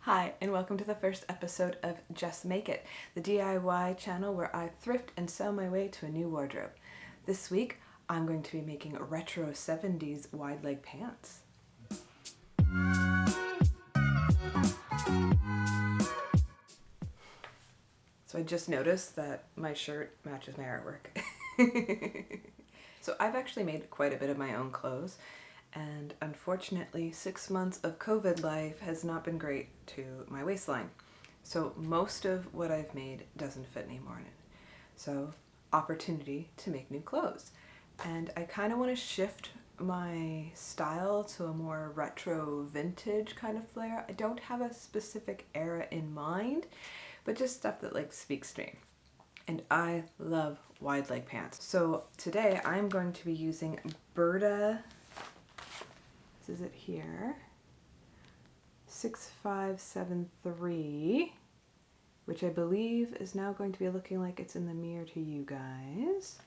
Hi, and welcome to the first episode of Just Make It, the DIY channel where I thrift and sell my way to a new wardrobe. This week, I'm going to be making retro 70s wide leg pants. So I just noticed that my shirt matches my artwork. So I've actually made quite a bit of my own clothes, and unfortunately 6 months of COVID life has not been great to my waistline. So most of what I've made doesn't fit anymore in it. So opportunity to make new clothes. And I kind of want to shift my style to a more retro vintage kind of flair. I don't have a specific era in mind, but just stuff that speaks to me. And I love wide leg pants. So today I'm going to be using Burda, this is it here, 6573, which I believe is now going to be looking like it's in the mirror to you guys.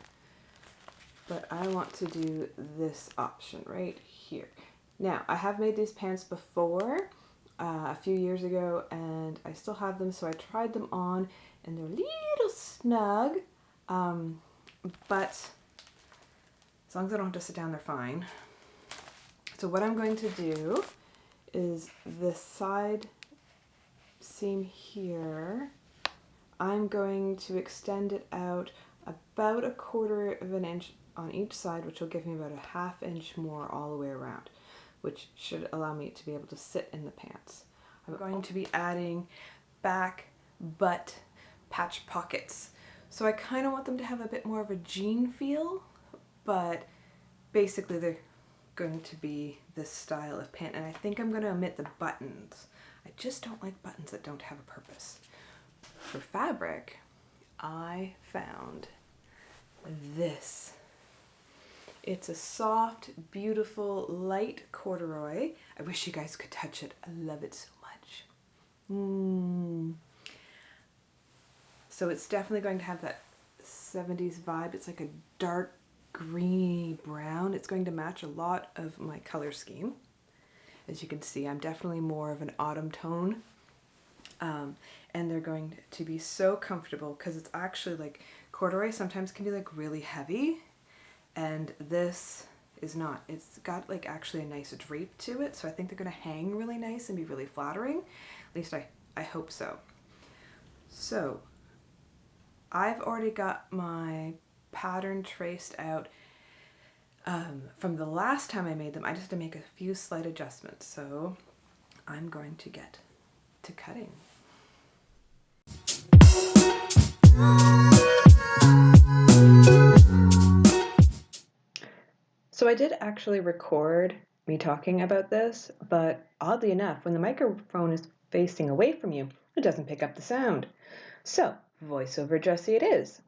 But I want to do this option right here. Now, I have made these pants before, a few years ago, and I still have them, so I tried them on, and they're a little snug, but as long as I don't have to sit down, they're fine. So what I'm going to do is this side seam here, I'm going to extend it out about 1/4 of an inch on each side, which will give me about a 1/2 inch more all the way around, which should allow me to be able to sit in the pants. I'm going to be adding back butt patch pockets. So I kind of want them to have a bit more of a jean feel, but basically they're going to be this style of pant, and I think I'm going to omit the buttons. I just don't like buttons that don't have a purpose. For fabric, I found this. It's a soft, beautiful, light corduroy. I wish you guys could touch it. I love it so much. So it's definitely going to have that 70s vibe. It's like a dark greeny brown. It's going to match a lot of my color scheme. As you can see, I'm definitely more of an autumn tone. And they're going to be so comfortable because it's actually corduroy sometimes can be really heavy, and this is not. It's got actually a nice drape to it, so I think they're going to hang really nice and be really flattering. At least I hope so. So I've already got my pattern traced out from the last time I made them. I just had to make a few slight adjustments, so I'm going to get to cutting. So I did actually record me talking about this, but oddly enough, when the microphone is facing away from you, it doesn't pick up the sound. So voiceover Jessie it is.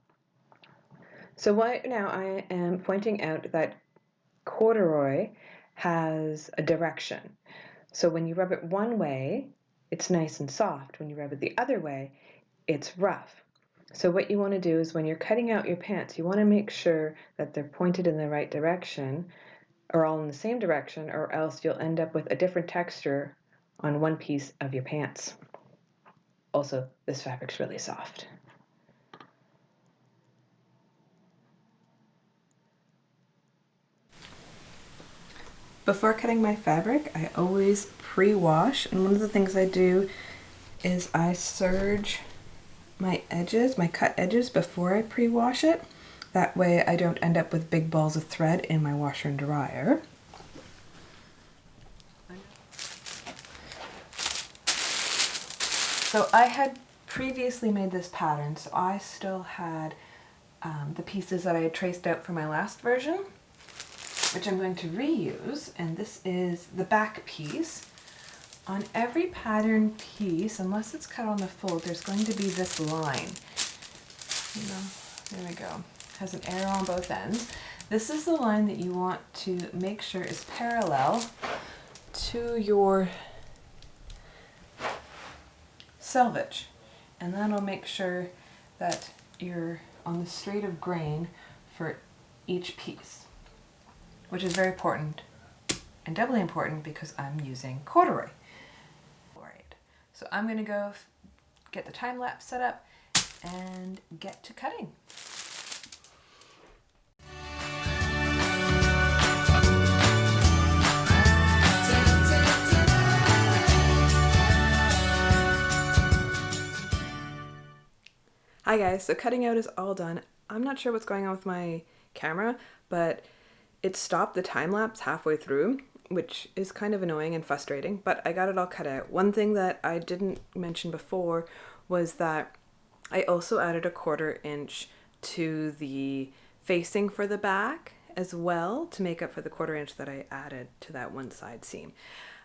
So right now I am pointing out that corduroy has a direction. So when you rub it one way, it's nice and soft. When you rub it the other way, it's rough. So what you want to do is when you're cutting out your pants, you want to make sure that they're pointed in the right direction, or all in the same direction, or else you'll end up with a different texture on one piece of your pants. Also, this fabric's really soft. Before cutting my fabric, I always pre-wash, and one of the things I do is I serge my edges, my cut edges, before I pre-wash it. That way I don't end up with big balls of thread in my washer and dryer. So I had previously made this pattern, so I still had the pieces that I had traced out for my last version, which I'm going to reuse, and this is the back piece. On every pattern piece, unless it's cut on the fold, there's going to be this line. There we go. It has an arrow on both ends. This is the line that you want to make sure is parallel to your selvage, and that'll make sure that you're on the straight of grain for each piece, which is very important and doubly important because I'm using corduroy. So I'm gonna go get the time lapse set up and get to cutting. Hi guys, so cutting out is all done. I'm not sure what's going on with my camera, but it stopped the time lapse halfway through, which is kind of annoying and frustrating, but I got it all cut out. One thing that I didn't mention before was that I also added a 1/4 inch to the facing for the back as well to make up for the 1/4 inch that I added to that one side seam.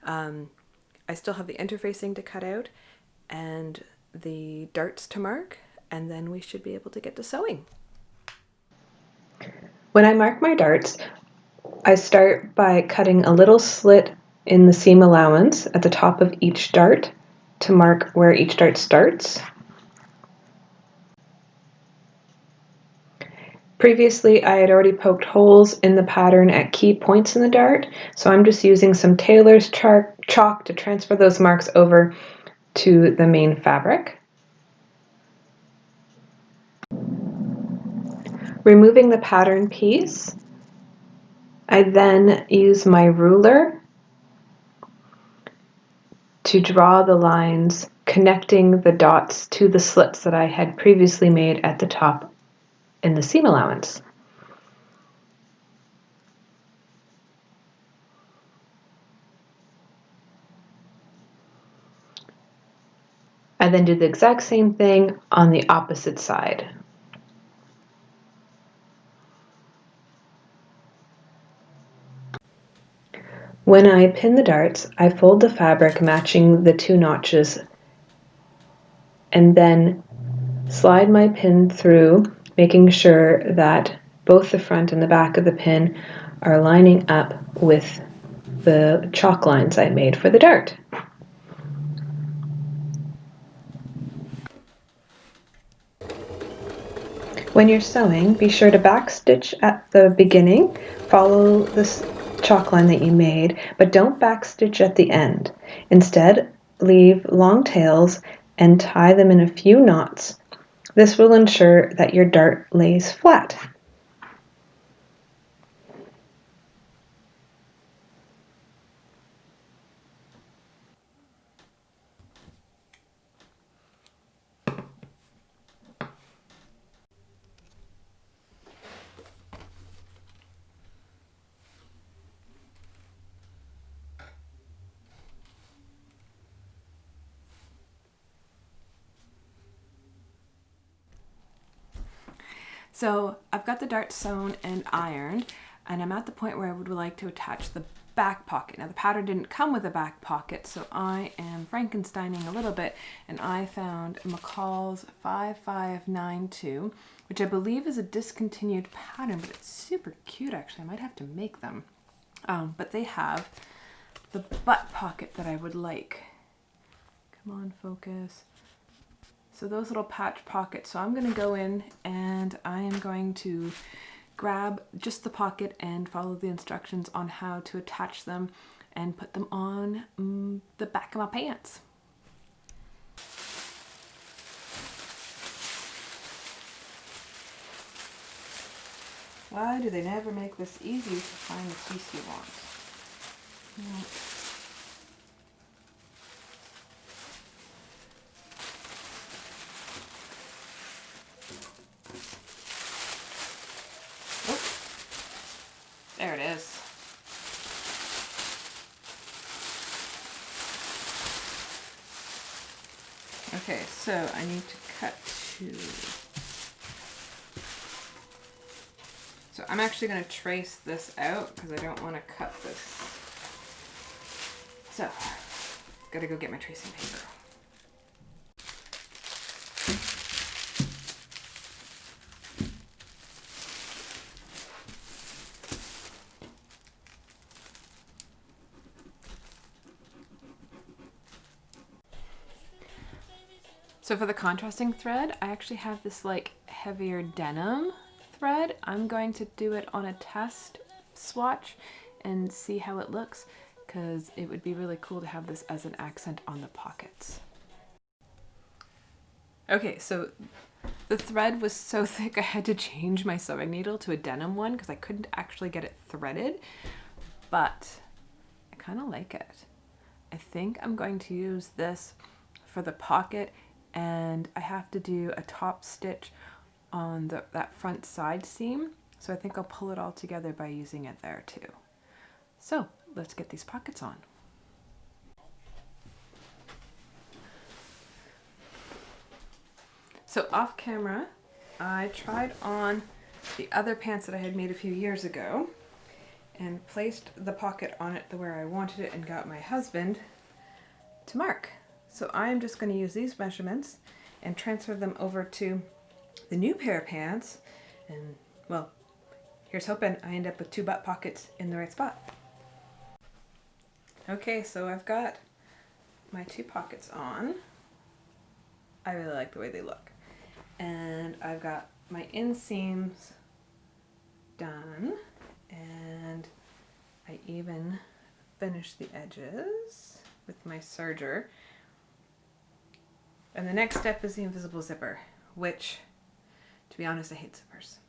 I still have the interfacing to cut out and the darts to mark, and then we should be able to get to sewing. When I mark my darts, I start by cutting a little slit in the seam allowance at the top of each dart to mark where each dart starts. Previously, I had already poked holes in the pattern at key points in the dart, so I'm just using some tailor's chalk to transfer those marks over to the main fabric. Removing the pattern piece, I then use my ruler to draw the lines connecting the dots to the slits that I had previously made at the top in the seam allowance. I then do the exact same thing on the opposite side. When I pin the darts, I fold the fabric matching the 2 notches and then slide my pin through, making sure that both the front and the back of the pin are lining up with the chalk lines I made for the dart. When you're sewing, be sure to backstitch at the beginning, follow this chalk line that you made, but don't backstitch at the end. Instead, leave long tails and tie them in a few knots. This will ensure that your dart lays flat. So I've got the darts sewn and ironed, and I'm at the point where I would like to attach the back pocket. Now the pattern didn't come with a back pocket, so I am Frankensteining a little bit, and I found McCall's 5592, which I believe is a discontinued pattern, but it's super cute actually. I might have to make them. But they have the butt pocket that I would like. Come on, focus. So those little patch pockets. So I'm going to go in and I am going to grab just the pocket and follow the instructions on how to attach them and put them on the back of my pants. Why do they never make this easy to find the piece you want? No. There it is. Okay, so I need to cut to... So I'm actually going to trace this out because I don't want to cut this. So, gotta go get my tracing paper. So for the contrasting thread, I actually have this like heavier denim thread. I'm going to do it on a test swatch and see how it looks, because it would be really cool to have this as an accent on the pockets. Okay, so the thread was so thick I had to change my sewing needle to a denim one because I couldn't actually get it threaded, but I kind of like it. I think I'm going to use this for the pocket, and I have to do a top stitch on that front side seam, so I think I'll pull it all together by using it there too. So let's get these pockets on. So off camera, I tried on the other pants that I had made a few years ago and placed the pocket on it where I wanted it and got my husband to mark. So I'm just going to use these measurements and transfer them over to the new pair of pants, and well, here's hoping I end up with 2 butt pockets in the right spot. Okay, so I've got my 2 pockets on. I really like the way they look. And I've got my inseams done, and I even finished the edges with my serger. And the next step is the invisible zipper, which, to be honest, I hate zippers.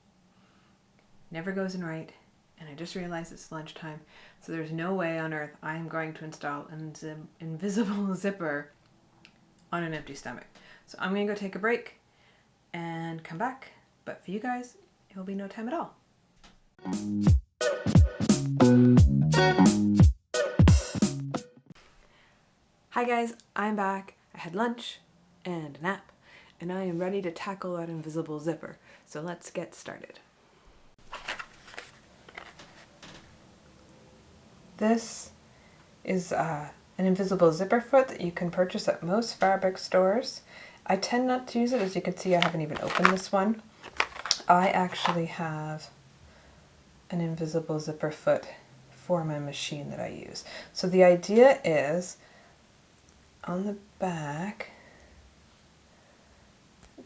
Never goes in right, and I just realized it's lunchtime, so there's no way on earth I'm going to install an invisible zipper on an empty stomach. So I'm gonna go take a break and come back, but for you guys, it will be no time at all. Hi guys, I'm back. I had lunch and a nap, and I am ready to tackle that invisible zipper. So let's get started. This is an invisible zipper foot that you can purchase at most fabric stores. I tend not to use it. As you can see, I haven't even opened this one. I actually have an invisible zipper foot for my machine that I use. So the idea is, on the back,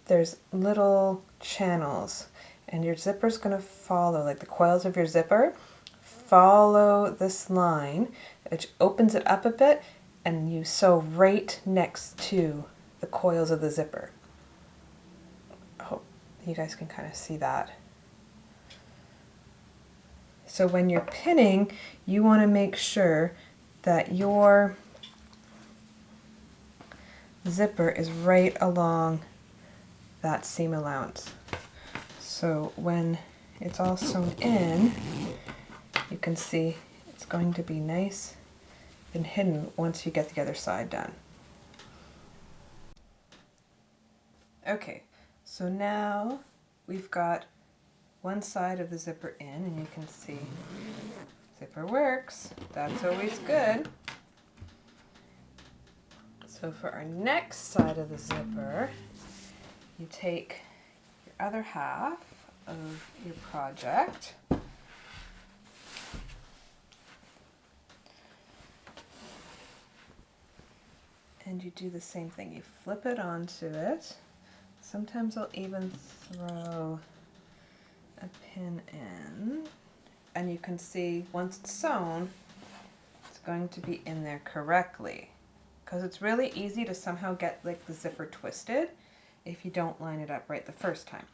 there's little channels, and your zipper's going to follow, like the coils of your zipper, follow this line, which opens it up a bit, and you sew right next to the coils of the zipper. I hope you guys can kind of see that. So when you're pinning, you want to make sure that your zipper is right along that seam allowance. So when it's all sewn in, you can see it's going to be nice and hidden once you get the other side done. Okay, so now we've got one side of the zipper in, and you can see zipper works. That's always good. So for our next side of the zipper, you take your other half of your project and you do the same thing. You flip it onto it. Sometimes I'll even throw a pin in, and you can see once it's sewn, it's going to be in there correctly, because it's really easy to somehow get like the zipper twisted if you don't line it up right the first time.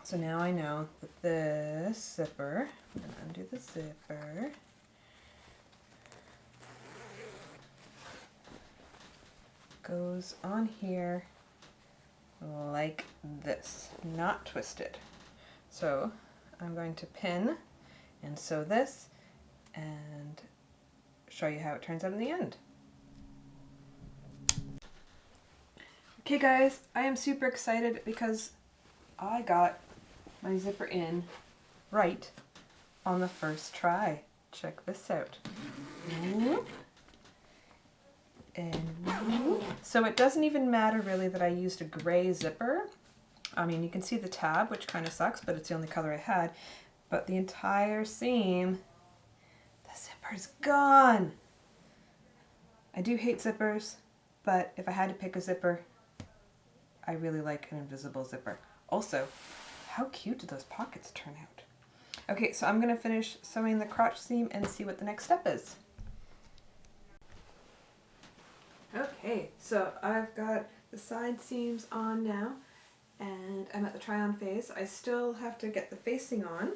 So now I know that this zipper, I'm going to undo the zipper, goes on here like this, not twisted. So I'm going to pin and sew this and show you how it turns out in the end. Okay guys, I am super excited because I got my zipper in right on the first try. Check this out. Whoop. And whoop. So it doesn't even matter really that I used a gray zipper. I mean, you can see the tab, which kind of sucks, but it's the only color I had. But the entire seam, the zipper's gone. I do hate zippers, but if I had to pick a zipper, I really like an invisible zipper. Also, how cute do those pockets turn out? Okay, so I'm going to finish sewing the crotch seam and see what the next step is. Okay, so I've got the side seams on now, and I'm at the try-on phase. I still have to get the facing on,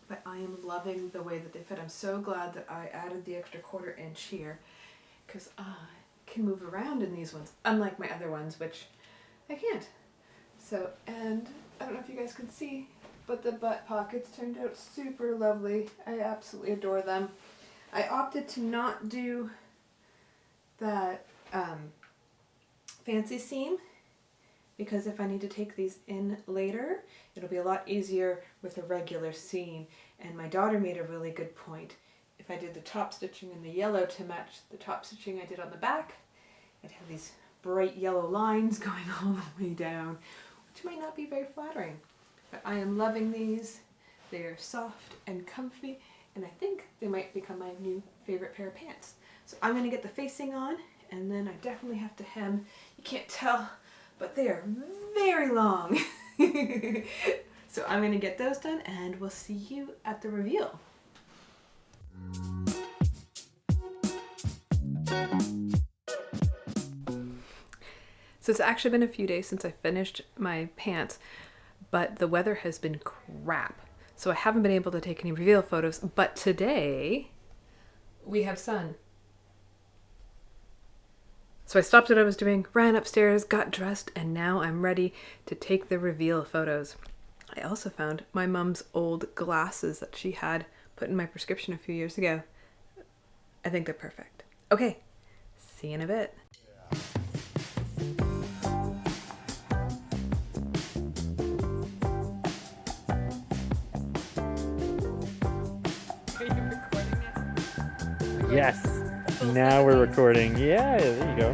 but I am loving the way that they fit. I'm so glad that I added the extra 1/4 inch here, because I can move around in these ones, unlike my other ones, which I can't. So, and I don't know if you guys can see, but the butt pockets turned out super lovely. I absolutely adore them. I opted to not do that fancy seam, because if I need to take these in later, it'll be a lot easier with a regular seam. And my daughter made a really good point. If I did the top stitching in the yellow to match the top stitching I did on the back, I'd have these bright yellow lines going all the way down, which might not be very flattering. But I am loving these. They are soft and comfy, and I think they might become my new favorite pair of pants. So I'm going to get the facing on, and then I definitely have to hem. You can't tell, but they are very long. So I'm going to get those done, and we'll see you at the reveal. So it's actually been a few days since I finished my pants, but the weather has been crap. So I haven't been able to take any reveal photos, but today we have sun. So I stopped what I was doing, ran upstairs, got dressed, and now I'm ready to take the reveal photos. I also found my mom's old glasses that she had put in my prescription a few years ago. I think they're perfect. Okay, see you in a bit. Are you recording it? Yes. Now we're recording. Yeah, there you go.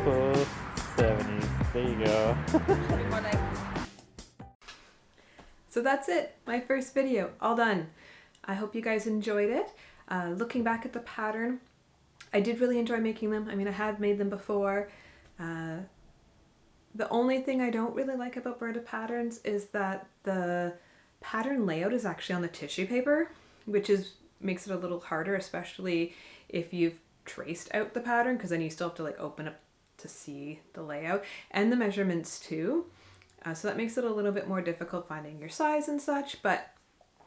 Full 70s. There you go. So that's it. My first video. All done. I hope you guys enjoyed it. Looking back at the pattern, I did really enjoy making them. I mean, I had made them before. The only thing I don't really like about Burda patterns is that the pattern layout is actually on the tissue paper, which makes it a little harder, especially if you've traced out the pattern, because then you still have to like open up to see the layout and the measurements too. So that makes it a little bit more difficult finding your size and such, but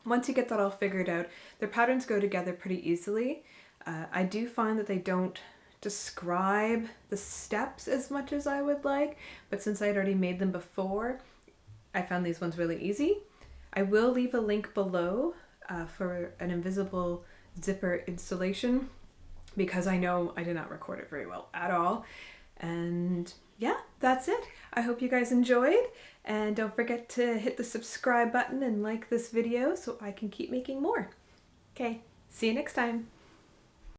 once you get that all figured out, their patterns go together pretty easily. I do find that they don't describe the steps as much as I would like, but since I had already made them before, I found these ones really easy. I will leave a link below for an invisible zipper installation, because I know I did not record it very well at all. And yeah, that's it. I hope you guys enjoyed, and don't forget to hit the subscribe button and like this video so I can keep making more. Okay, see you next time.